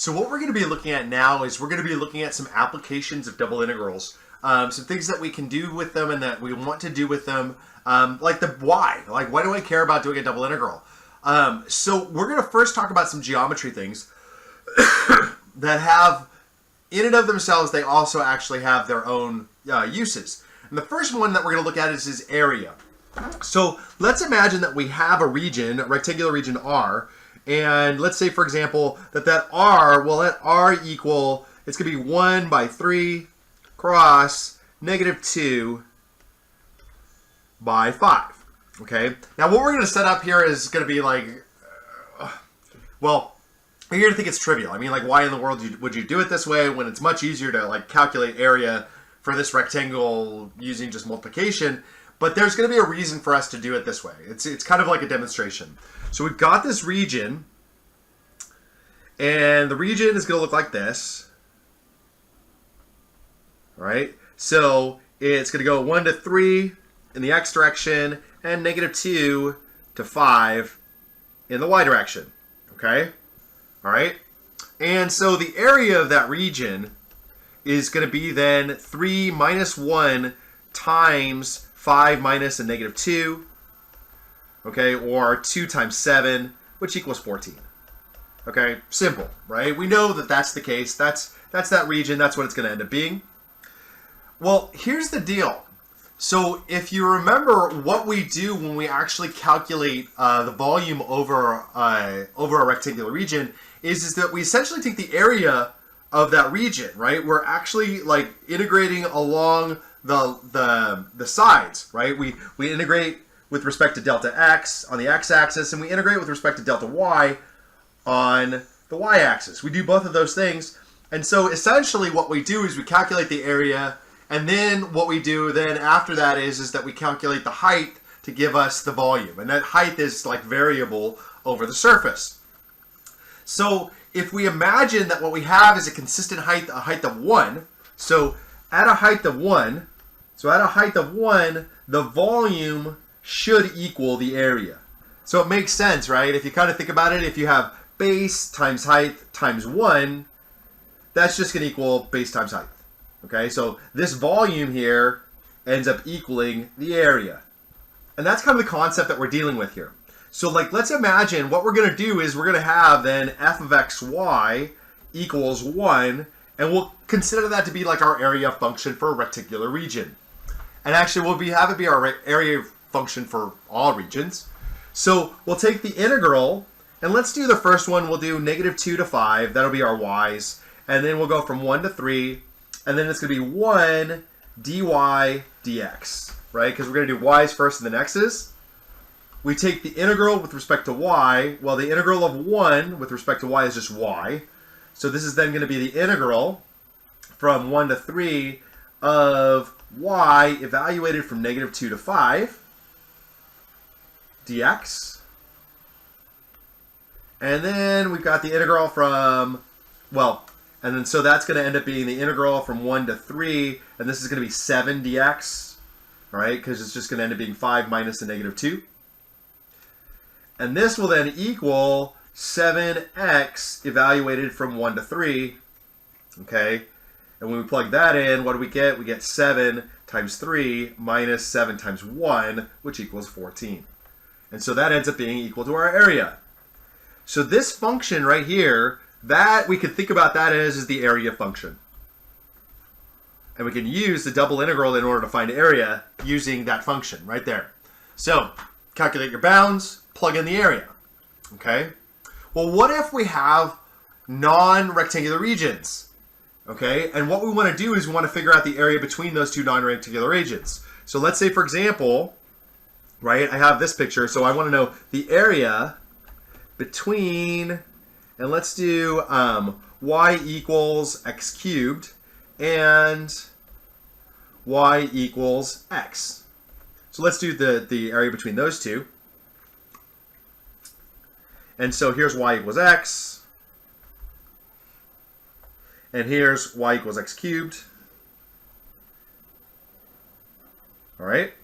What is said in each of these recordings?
So what we're going to be looking at now is we're going to be looking at some applications of double integrals, some things that we can do with them and that we want to do with them, like the why. Like, why do I care about doing a double integral? So we're going to first talk about some geometry things that have, in and of themselves, they also actually have their own uses. And the first one that we're going to look at is area. So let's imagine that we have a region, a rectangular region R, and let's say, for example, that R, well, let R equal, it's going to be 1 by 3 cross -2 by 5. Okay? Now, what we're going to set up here is going to be like, well, you're going to think it's trivial. I mean, like, why in the world would you do it this way when it's much easier to, like, calculate area for this rectangle using just multiplication? But there's going to be a reason for us to do it this way. It's kind of like a demonstration. So we've got this region, and the region is going to look like this. All right? So it's going to go 1 to 3 in the x direction and -2 to 5 in the y direction. Okay? All right? And so the area of that region is going to be then 3 minus 1 times 5 minus a -2, okay, or 2 times 7, which equals 14. Okay, simple, right? We know that that's the case. That's that region. That's what it's going to end up being. Well, here's the deal. So if you remember what we do when we actually calculate the volume over a rectangular region is that we essentially take the area of that region, right? We're actually like integrating along the sides, right? We integrate with respect to delta x on the x-axis, and we integrate with respect to delta y on the y-axis. We do both of those things, and so essentially what we do is we calculate the area, and then what we do then after that is that we calculate the height to give us the volume, and that height is like variable over the surface. So if we imagine that what we have is a consistent height, a height of 1, so at a height of 1, the volume should equal the area. So it makes sense, right? If you kind of think about it, if you have base times height times 1, that's just going to equal base times height. Okay, so this volume here ends up equaling the area. And that's kind of the concept that we're dealing with here. So like, let's imagine what we're going to do is we're going to have then f of xy equals 1, and we'll consider that to be like our area function for a rectangular region. And actually we'll have it be our area function for all regions. So we'll take the integral, and let's do the first one. We'll do -2 to 5. That'll be our y's. And then we'll go from 1 to 3. And then it's going to be 1 dy dx, right? Because we're going to do y's first and then x's. We take the integral with respect to y. Well, the integral of 1 with respect to y is just y. So this is then going to be the integral from 1 to 3 of y evaluated from -2 to 5 dx. And then we've got the integral from, well, and then so that's going to end up being the integral from 1 to 3, and this is going to be 7 dx, right? Because it's just going to end up being 5 minus the -2. And this will then equal 7x evaluated from 1 to 3, okay? And when we plug that in, what do we get? We get 7 times 3 minus 7 times 1, which equals 14. And so that ends up being equal to our area. So this function right here, that we could think about that as is the area function. And we can use the double integral in order to find area using that function right there. So calculate your bounds, plug in the area. Okay? Well, what if we have non-rectangular regions? Okay, and what we want to do is we want to figure out the area between those two non-rectangular regions. So let's say, for example, right, I have this picture, so I want to know the area between, and let's do y equals x cubed and y equals x. So let's do the area between those two. And so here's y equals x. And here's y equals x cubed. All right.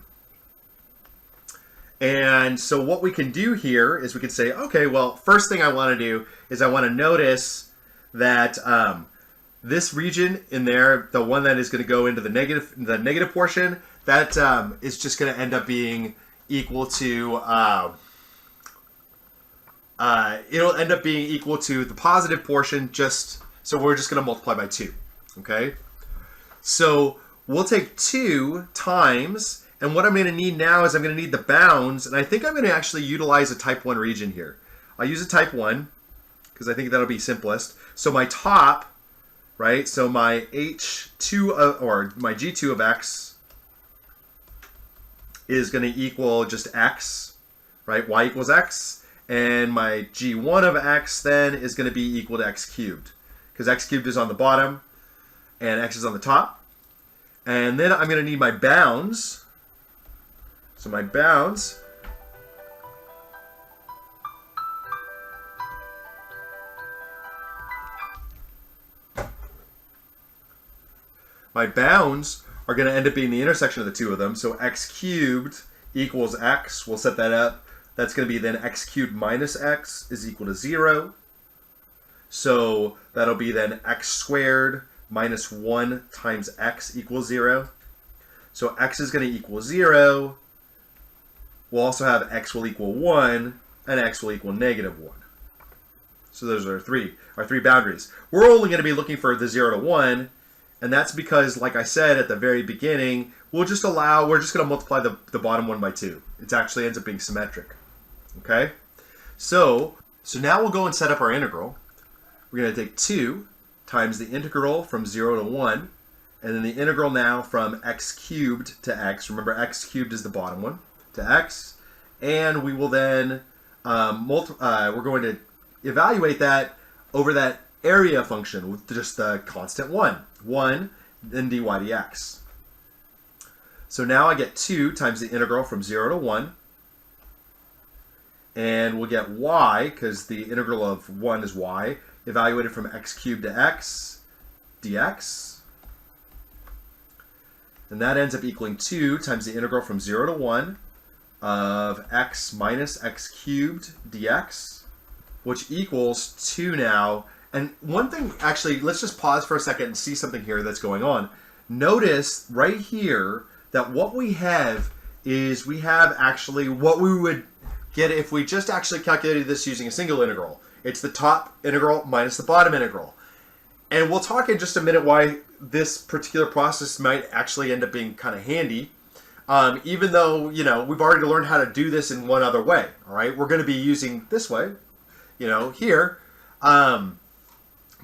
And so what we can do here is we can say, okay, well, first thing I want to do is I want to notice that this region in there, the one that is going to go into the negative portion, that is just going to end up being equal to it'll end up being equal to the positive portion, just so we're just going to multiply by 2. Okay, so we'll take 2 times, and what I'm going to need now is I'm going to need the bounds, and I think I'm going to actually utilize a type 1 region here. I'll use a type 1 because I think that'll be simplest. So my top, right, so my H2 or my G2 of x is going to equal just x, right? Y equals x. And my G1 of x then is going to be equal to x cubed, because x cubed is on the bottom and x is on the top. And then I'm going to need my bounds. So my bounds are going to end up being the intersection of the two of them. So x cubed equals x. We'll set that up. That's going to be then x cubed minus x is equal to 0. So that'll be then x squared minus 1 times x equals 0. So x is going to equal 0. We'll also have x will equal 1 and x will equal negative 1. So those are our three boundaries. We're only going to be looking for the 0 to 1. And that's because, like I said at the very beginning, we're just going to multiply the bottom one by 2. It actually ends up being symmetric. Okay? So now we'll go and set up our integral. We're going to take 2 times the integral from 0 to 1, and then the integral now from x cubed to x. Remember, x cubed is the bottom one, to x. And we will then, we're going to evaluate that over that area function with just the constant 1, then dy dx. So now I get 2 times the integral from 0 to 1. And we'll get y, because the integral of 1 is y, evaluated from x cubed to x dx. And that ends up equaling 2 times the integral from 0 to 1 of x minus x cubed dx, which equals 2 now. And one thing, actually, let's just pause for a second and see something here that's going on. Notice right here that what we have is we have actually what we would get if we just actually calculated this using a single integral. It's the top integral minus the bottom integral. And we'll talk in just a minute why this particular process might actually end up being kind of handy. Even though, we've already learned how to do this in one other way. All right, we're going to be using this way, here.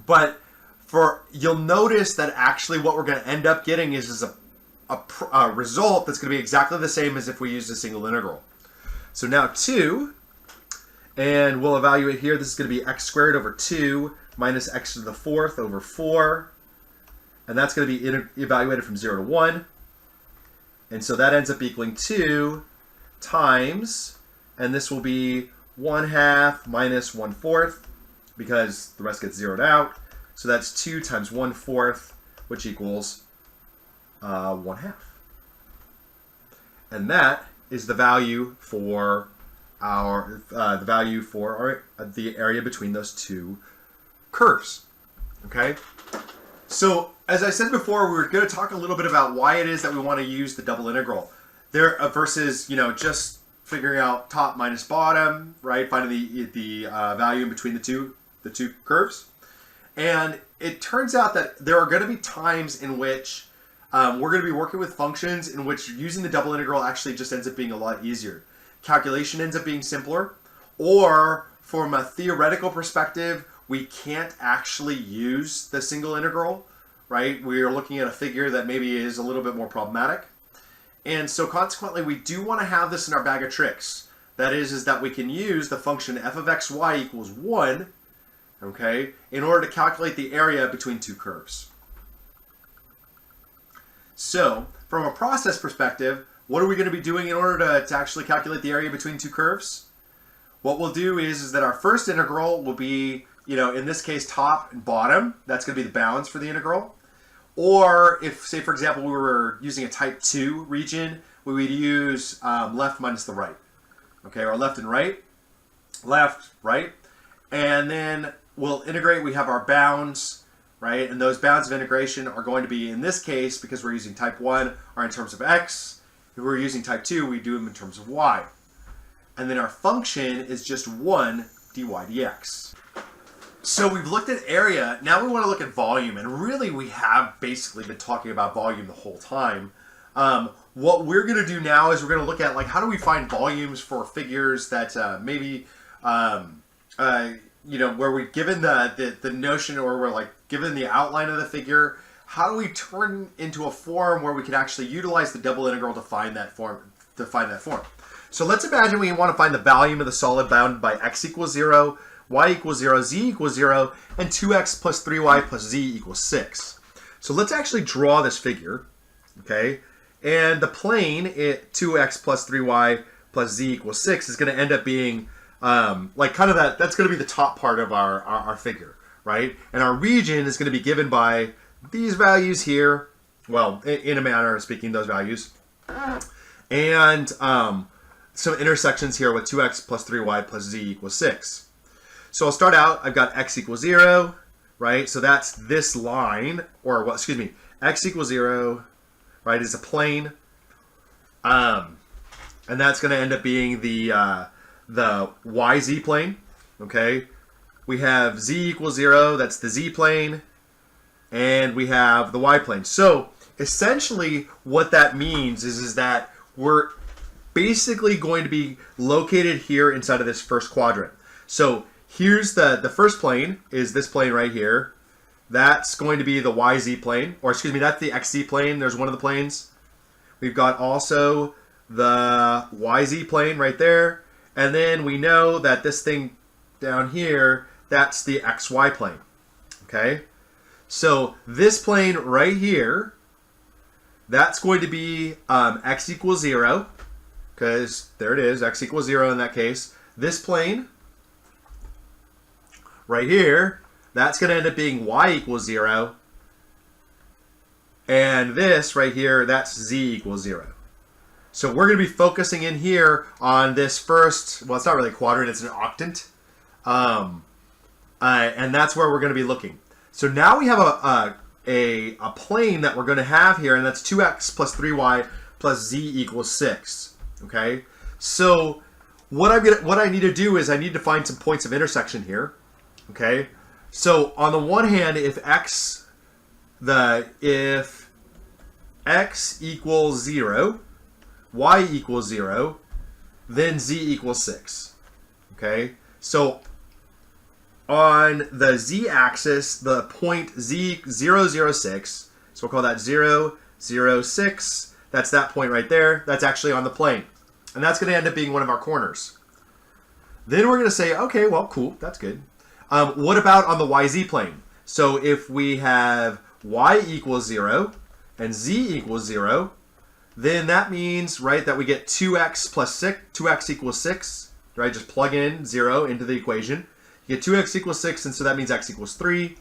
But you'll notice that actually what we're going to end up getting is a result that's going to be exactly the same as if we used a single integral. So now 2, and we'll evaluate here. This is going to be x squared over 2 minus x to the 4th over 4. And that's going to be evaluated from 0 to 1. And so that ends up equaling 2 times, and this will be 1/2 minus 1/4, because the rest gets zeroed out. So that's 2 times 1/4, which equals 1/2. And that is the value for the area between those two curves. Okay? So as I said before, we're going to talk a little bit about why it is that we want to use the double integral there versus just figuring out top minus bottom, right? Finding the value in between the two curves. And it turns out that there are going to be times in which we're going to be working with functions in which using the double integral actually just ends up being a lot easier. Calculation ends up being simpler, or from a theoretical perspective, we can't actually use the single integral, right? We are looking at a figure that maybe is a little bit more problematic. And so consequently, we do want to have this in our bag of tricks. That is that we can use the function f of xy equals 1, okay, in order to calculate the area between two curves. So, from a process perspective, what are we going to be doing in order to actually calculate the area between two curves? What we'll do is that our first integral will be, in this case, top and bottom. That's going to be the bounds for the integral. Or if, say, for example, we were using a type 2 region, we would use left minus the right. Okay, or left and right. Left, right. And then we'll integrate, we have our bounds, right? And those bounds of integration are going to be, in this case, because we're using type 1, are in terms of x. If we're using type 2, we do them in terms of y. And then our function is just 1 dy dx. So we've looked at area, now we want to look at volume, and really we have basically been talking about volume the whole time. What we're going to do now is we're going to look at, like, how do we find volumes for figures that maybe, you know, where we've given the notion, or we're like given the outline of the figure. How do we turn into a form where we can actually utilize the double integral to find that form? So let's imagine we want to find the volume of the solid bounded by x equals 0, y equals 0, z equals 0, and 2x plus 3y plus z equals 6. So let's actually draw this figure, okay? And the plane, 2x plus 3y plus z equals 6, is going to end up being like kind of that's going to be the top part of our figure, right? And our region is going to be given by these values here, well, in a manner of speaking, those values. And some intersections here with 2x plus 3y plus z equals 6. So I'll start out, I've got x equals 0, right? So that's this line, or what, excuse me, x equals 0, right, is a plane. And that's going to end up being the YZ plane, okay? We have z equals 0, that's the z plane, and we have the y plane. So essentially what that means is that we're basically going to be located here inside of this first quadrant. So here's the first plane, is this plane right here. That's going to be the YZ plane, or excuse me, that's the XZ plane. There's one of the planes. We've got also the YZ plane right there. And then we know that this thing down here, that's the XY plane, okay? So this plane right here, that's going to be x equals 0, because there it is, x equals 0 in that case. This plane right here, that's going to end up being y equals 0. And this right here, that's z equals 0. So we're going to be focusing in here on this first, well, it's not really a quadrant, it's an octant. And that's where we're going to be looking. So now we have a plane that we're going to have here, and that's 2x plus 3y plus z equals 6. Okay? So what I need to do is I need to find some points of intersection here. Okay? So on the one hand, if x equals 0, y equals 0, then z equals 6. Okay? So on the z-axis, the point z 0, 0, 6, so we'll call that 0, 0, 6. That's that point right there. That's actually on the plane. And that's going to end up being one of our corners. Then we're going to say, okay, well, cool, that's good. What about on the YZ plane? So if we have y equals 0 and z equals 0, then that means, right, that we get 2x plus 6, 2x equals 6, right? Just plug in 0 into the equation. You get 2x equals 6, and so that means x equals 3.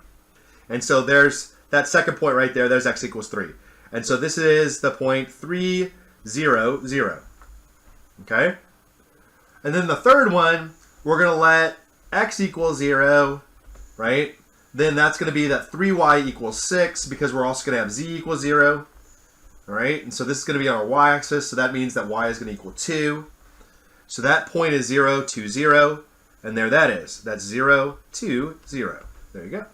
And so there's that second point right there, there's x equals 3. And so this is the point 3, 0, 0. Okay? And then the third one, we're going to let x equals 0, right? Then that's going to be that 3y equals 6, because we're also going to have z equals 0. All right? And so this is going to be on our y-axis, so that means that y is going to equal 2. So that point is 0, 2, 0. And there that is. That's 0, 2, 0. There you go.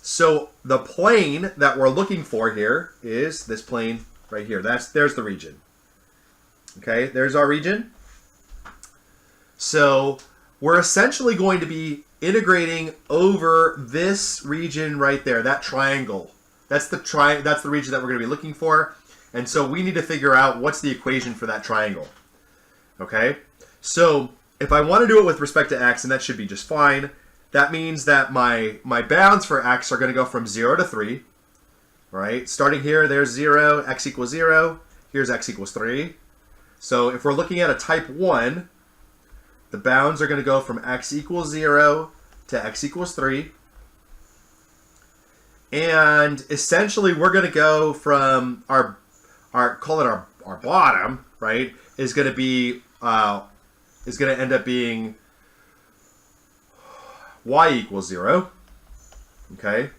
So the plane that we're looking for here is this plane right here. There's the region. Okay, there's our region. So we're essentially going to be integrating over this region right there, that triangle. That's the region that we're going to be looking for. And so we need to figure out what's the equation for that triangle. Okay? So if I want to do it with respect to x, and that should be just fine, that means that my bounds for x are going to go from 0 to 3. Right? Starting here, there's 0, x equals 0. Here's x equals 3. So if we're looking at a type 1, the bounds are going to go from x equals 0 to x equals 3. And essentially, we're going to go from our bottom, right, is going to end up being, y equals 0. Okay?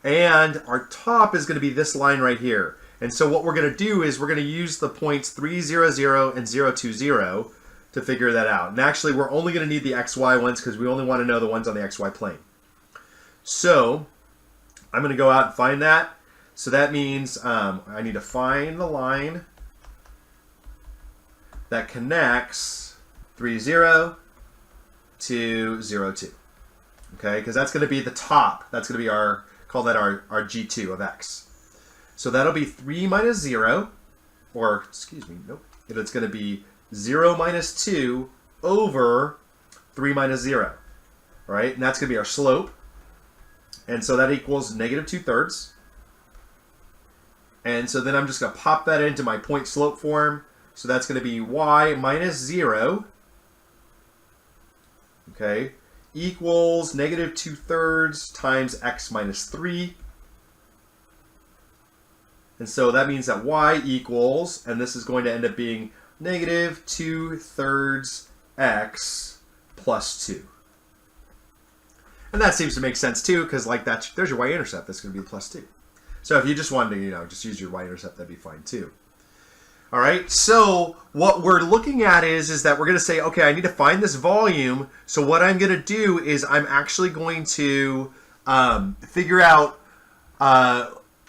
And our top is going to be this line right here. And so what we're going to do is we're going to use the points 3, 0, 0, and 0, 2, 0 to figure that out. And actually, we're only going to need the xy ones because we only want to know the ones on the xy plane. So I'm going to go out and find that. So that means I need to find the line that connects 3, 0 to 0, 2. Okay, because that's going to be the top. That's going to be our, call that our G2 of x. So that'll be 3 minus 0, or excuse me, nope. It's going to be 0 minus 2 over 3 minus 0. All right, and that's going to be our slope. And so that equals negative 2/3. And so then I'm just going to pop that into my point slope form. So that's going to be y minus 0, okay, equals negative 2/3 times x minus 3. And so that means that y equals, and this is going to end up being negative 2/3 x plus 2. And that seems to make sense too, because like that, there's your y-intercept. That's going to be plus 2. So if you just wanted to, just use your y-intercept, that'd be fine too. All right, so what we're looking at is that we're going to say, okay, I need to find this volume. So what I'm going to do is I'm actually going to figure out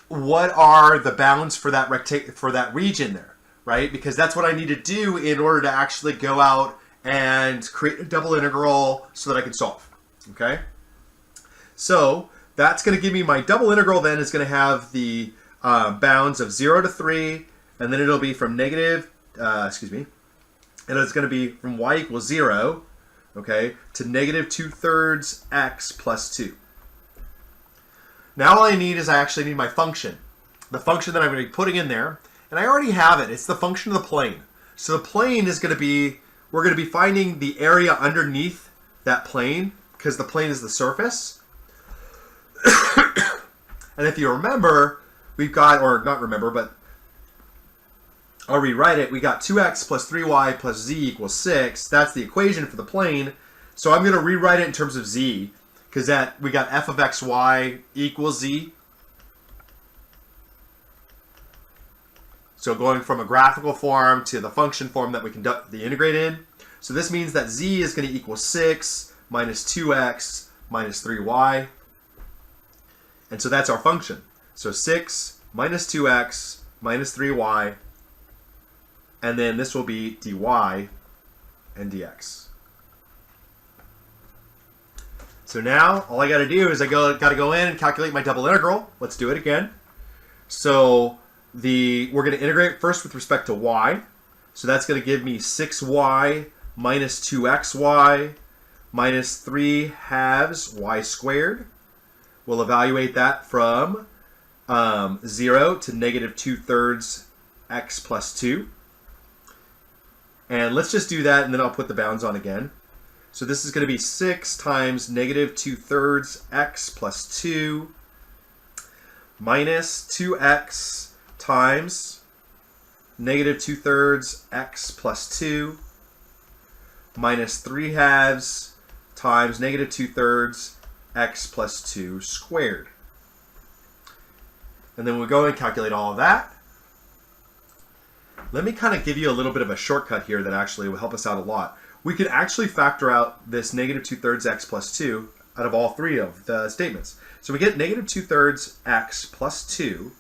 what are the bounds for that region there, right? Because that's what I need to do in order to actually go out and create a double integral so that I can solve, okay? So that's going to give me my double integral. Then is going to have the bounds of 0 to 3, and then it'll be from negative, and it's going to be from y equals 0, okay, to negative 2/3 x plus 2. Now all I need is I actually need my function. The function that I'm going to be putting in there, and I already have it. It's the function of the plane. So the plane is going to be, we're going to be finding the area underneath that plane, because the plane is the surface. And if you remember, we've got, or not remember, but I'll rewrite it. We got 2x plus 3y plus z equals 6. That's the equation for the plane. So I'm going to rewrite it in terms of z, because that we got f of xy equals z. So going from a graphical form to the function form that we can the integrate in. So this means that z is going to equal 6 minus 2x minus 3y. And so that's our function. So 6 minus 2x minus 3y. And then this will be dy and dx. So now all I got to do is got to go in and calculate my double integral. Let's do it again. So we're going to integrate first with respect to y. So that's going to give me 6y minus 2xy minus 3 halves y squared. We'll evaluate that from 0 to negative 2/3 x plus 2. And let's just do that, and then I'll put the bounds on again. So this is going to be 6 times negative 2/3 x plus 2 minus 2x times negative 2/3 x plus 2 minus 3 halves times negative 2/3 x plus 2 squared. And then we'll go and calculate all of that. Let me kind of give you a little bit of a shortcut here that actually will help us out a lot. We could actually factor out this negative 2/3 x plus 2 out of all three of the statements. So we get negative 2/3 x plus 2,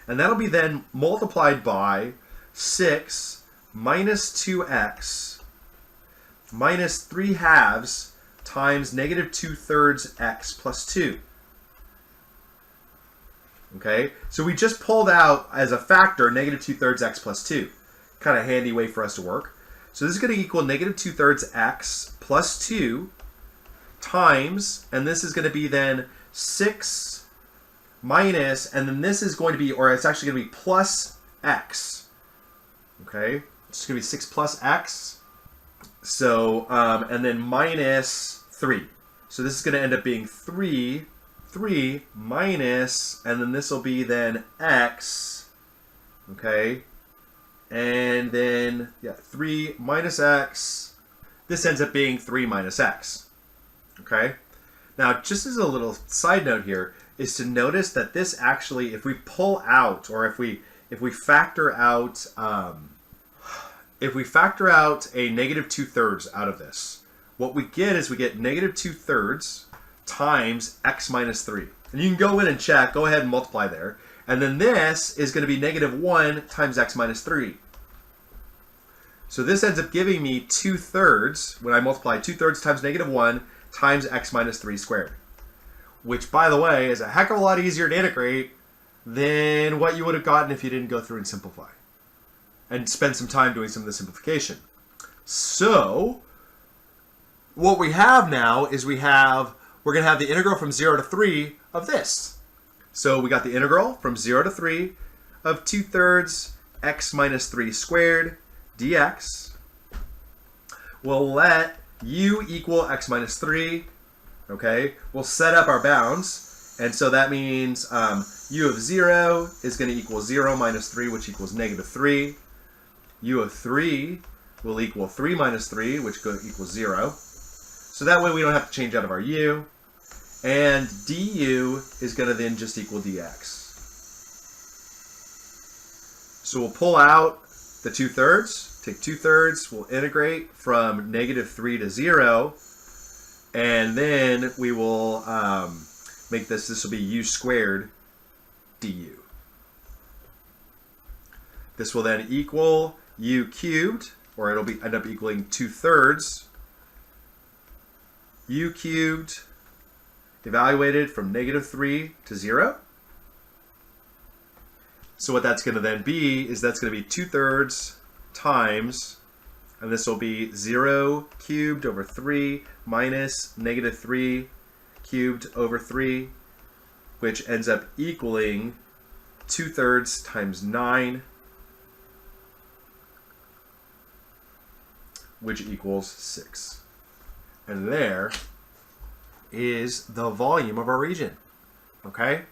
and that'll be then multiplied by 6 minus 2x minus 3 halves times negative 2/3 x plus 2. Okay, so we just pulled out as a factor negative 2/3 x plus 2. Kind of handy way for us to work. So this is going to equal negative 2/3 x plus 2 times, and this is going to be then 6 minus, and then this is going to be, or it's actually going to be plus x. Okay, it's going to be 6 plus x. So, and then minus 3. So this is going to end up being 3 minus, and then this will be then x, okay, and then, 3 minus x, this ends up being 3 minus x, okay, Now, just as a little side note here, is to notice that this actually, if we pull out, or if we factor out, a negative 2/3 out of this, what we get is we get negative 2/3 times x minus 3. And you can go in and check, go ahead and multiply there. And then this is going to be negative 1 times x minus 3. So this ends up giving me 2/3, when I multiply 2/3 times negative 1 times x minus 3 squared. Which, by the way, is a heck of a lot easier to integrate than what you would have gotten if you didn't go through and simplify. And spend some time doing some of the simplification. So, what we have now is we're going to have the integral from 0 to 3 of this. So we got the integral from 0 to 3 of 2/3 x minus 3 squared dx. We'll let u equal x minus 3. Okay, we'll set up our bounds. And so that means u of 0 is going to equal 0 minus 3, which equals negative 3. U of 3 will equal 3 minus 3, which equals 0. So that way we don't have to change out of our u. And du is going to then just equal dx. So we'll pull out the 2/3. Take 2/3. We'll integrate from negative 3 to 0. And then we will make this will be u squared du. This will then equal u cubed, or it'll end up equaling 2/3 u cubed evaluated from negative 3 to 0. So what that's going to then be is that's going to be 2/3 times, and this will be 0 cubed over 3 minus negative 3 cubed over 3, which ends up equaling 2/3 times 9, which equals 6. And there is the volume of our region. Okay?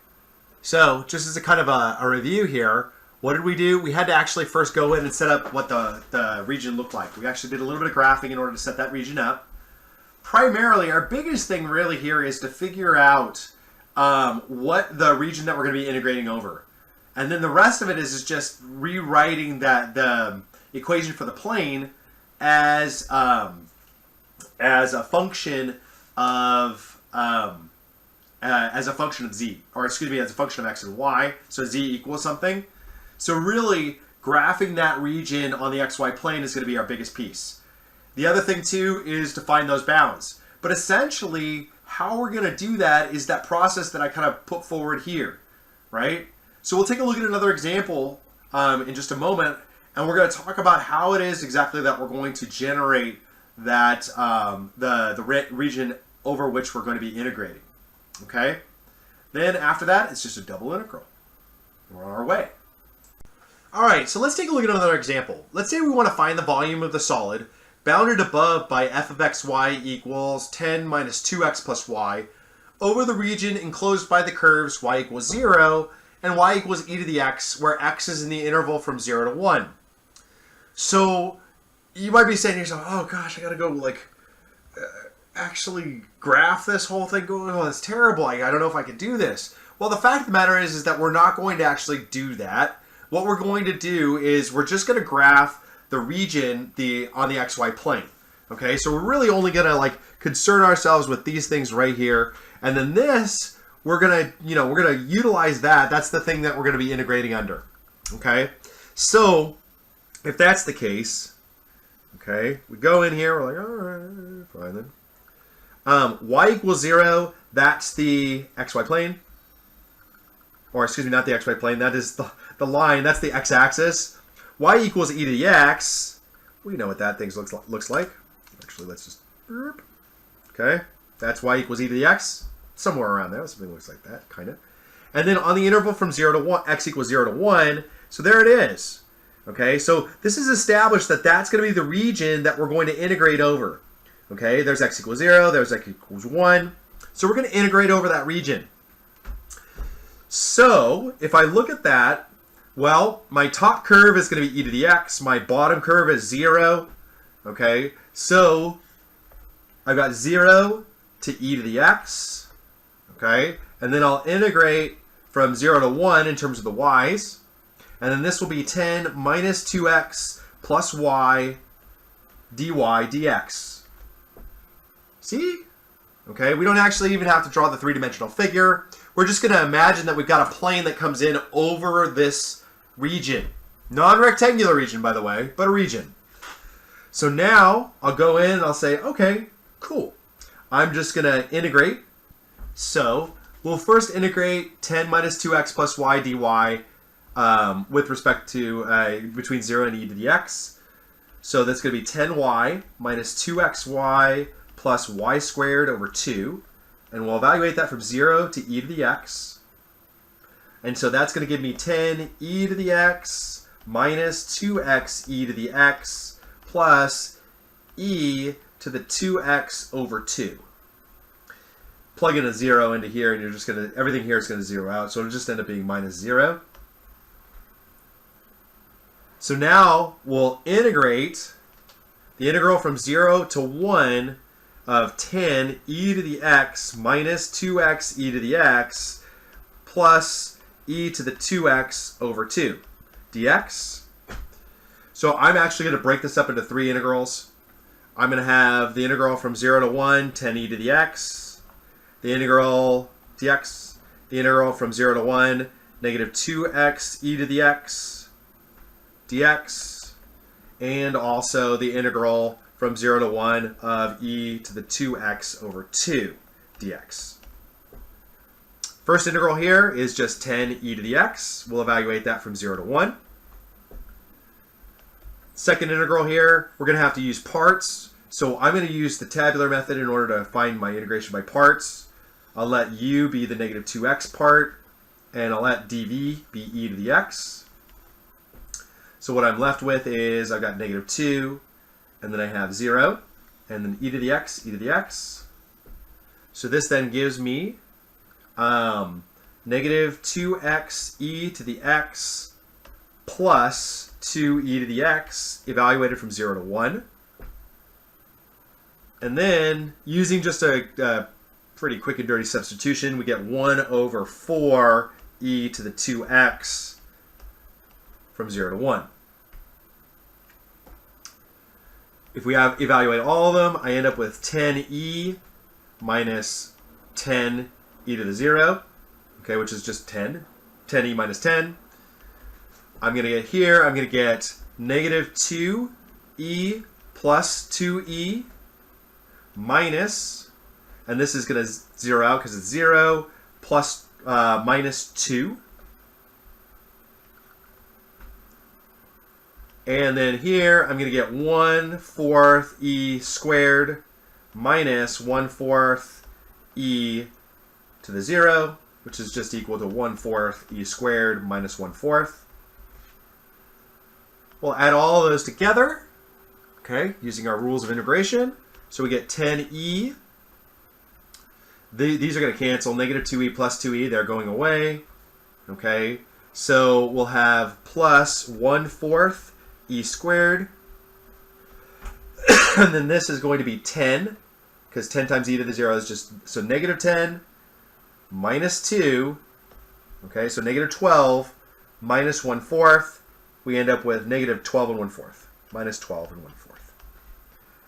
So, just as a kind of a review here, what did we do? We had to actually first go in and set up what the region looked like. We actually did a little bit of graphing in order to set that region up. Primarily, our biggest thing really here is to figure out what the region that we're going to be integrating over. And then the rest of it is just rewriting the equation for the plane as a function of z, or excuse me, as a function of x and y. So z equals something. So really, graphing that region on the xy plane is going to be our biggest piece. The other thing too is to find those bounds. But essentially, how we're going to do that is that process that I kind of put forward here, right? So we'll take a look at another example in just a moment, and we're going to talk about how it is exactly that we're going to generate that the region over which we're going to be integrating. Okay? Then after that, it's just a double integral. We're on our way. All right, so let's take a look at another example. Let's say we want to find the volume of the solid bounded above by f of xy equals 10 minus 2x plus y over the region enclosed by the curves y equals 0 and y equals e to the x, where x is in the interval from 0 to 1. So you might be saying to yourself, oh gosh, I got to go actually graph this whole thing. Oh, that's terrible. I don't know if I can do this. Well, the fact of the matter is that we're not going to actually do that. What we're going to do is we're just going to graph the region on the xy plane. Okay, so we're really only going to concern ourselves with these things right here, and then this we're going to utilize that. That's the thing that we're going to be integrating under. Okay, so if that's the case, okay, we go in here. We're like, all right, fine then. Y equals 0. That's the xy plane, or excuse me, not the xy plane. That is the line. That's the x-axis. Y equals e to the x. We know what that thing looks like. Actually, let's just... Okay. That's y equals e to the x. Somewhere around there. Something looks like that, kind of. And then on the interval from 0 to 1, x equals 0 to 1. So there it is. Okay. So this is established that that's going to be the region that we're going to integrate over. Okay. There's x equals 0. There's x equals 1. So we're going to integrate over that region. So if I look at that, well, my top curve is going to be e to the x. My bottom curve is 0. Okay, so I've got 0 to e to the x, okay? And then I'll integrate from 0 to 1 in terms of the y's. And then this will be 10 minus 2x plus y dy dx. See? Okay, we don't actually even have to draw the three-dimensional figure. We're just going to imagine that we've got a plane that comes in over this region. Non-rectangular region, by the way, but a region. So now I'll go in and I'll say, okay, cool. I'm just going to integrate. So we'll first integrate 10 minus 2x plus y dy with respect to between 0 and e to the x. So that's going to be 10y minus 2xy plus y squared over 2. And we'll evaluate that from 0 to e to the x. And so that's going to give me 10 e to the x minus 2x e to the x plus e to the 2x over 2. Plug in a 0 into here, and you're just going to, everything here is going to zero out. So it'll just end up being minus 0. So now we'll integrate the integral from 0 to 1 of 10 e to the x minus 2x e to the x plus e to the 2x over 2 dx. So I'm actually going to break this up into three integrals. I'm going to have the integral from 0 to 1, 10 e to the x, the integral dx, the integral from 0 to 1, negative 2x e to the x dx, and also the integral from 0 to 1 of e to the 2x over 2 dx. First integral here is just 10 e to the x. We'll evaluate that from 0 to 1. Second integral here, we're going to have to use parts. So I'm going to use the tabular method in order to find my integration by parts. I'll let u be the negative 2x part, and I'll let dv be e to the x. So what I'm left with is I've got negative 2, and then I have 0, and then e to the x, e to the x. So this then gives me negative 2x e to the x plus 2e to the x evaluated from 0 to 1. And then using just a pretty quick and dirty substitution, we get 1 over 4 e to the 2x from 0 to 1. If we evaluate all of them, I end up with 10e minus 10 e to the 0, okay, which is just 10. 10e minus 10. I'm going to get here, I'm going to get negative 2e plus 2e minus, and this is going to zero out because it's 0, plus minus 2. And then here, I'm going to get 1/4 e squared minus 1/4 e to the 0, which is just equal to 1/4 e squared minus 1/4. We'll add all of those together, okay, using our rules of integration. So we get 10e. These are going to cancel. Negative 2e plus 2e, they're going away. Okay, so we'll have plus 1/4 e squared. And then this is going to be 10, because 10 times e to the 0 is just, so negative 10 minus 2. Okay, so negative 12 minus 1/4. We end up with negative 12 and 1/4. Minus 12 and 1/4.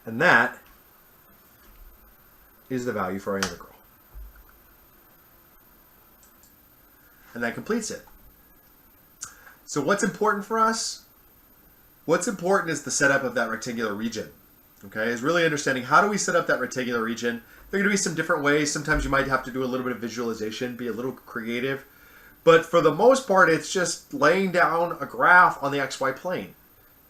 And that is the value for our integral. And that completes it. So what's important for us? What's important is the setup of that rectangular region. Okay, is really understanding how do we set up that rectangular region. There are going to be some different ways. Sometimes you might have to do a little bit of visualization, be a little creative. But for the most part, it's just laying down a graph on the XY plane.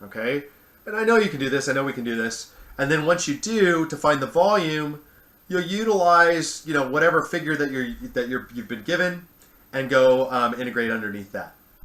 Okay, and I know you can do this. I know we can do this. And then once you do, to find the volume, you'll utilize, whatever figure that you've been given, and go integrate underneath that.